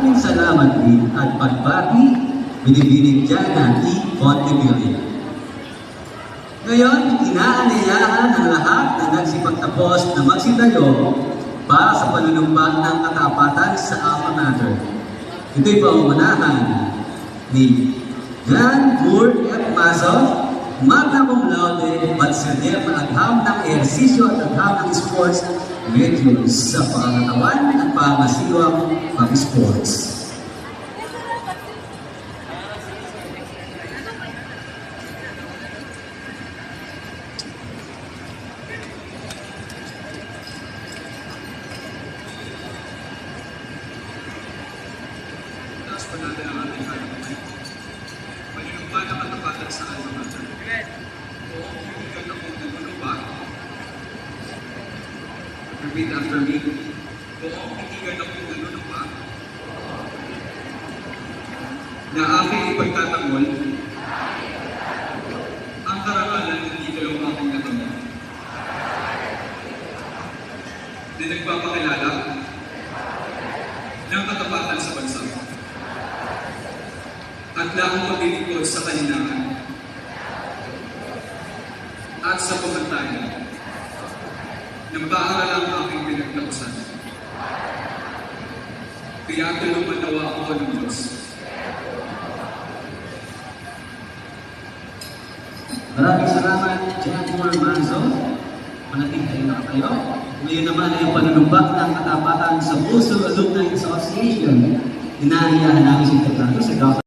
Maraming salamat din at pagbati, binibinigyan ng i-Contibilya. Ngayon, inaanyayahan ang lahat na nagsipagtapos na magsitayo para sa panunumpa ng katapatan sa Alma Mater. Ito'y pauunahan ni Jan Moore F. Mazo, magna cum laude, bachelor na agham ng ehersisyo at agham ng sports mediums sa pangatawan at pangasiwang pag-sports. Natin ang ating kailangan. Panunumpa na katapatan sa Alma Mater. Oo, kaibigan ako nagpunumpa. Repeat after me. Oo, kaibigan ako nagpunumpa. Na aking ipagtatanggol ang karangalan ng titulo ng aking natanggol. Na nagpapakilala ng katapatan sa bansa. At lakong paglilingkod sa kalinangan at sa pamantayan ng paaralang aking pinagtapusan. Kaya tulungan nawa ako ng Diyos. Maraming salamat, Jan Moore Mazo. Manatili na kayo. Ngayon naman ay ang panunumbak ng katapatan sa Puso Alumni Association. Inahiyahan namin si Tatanto sa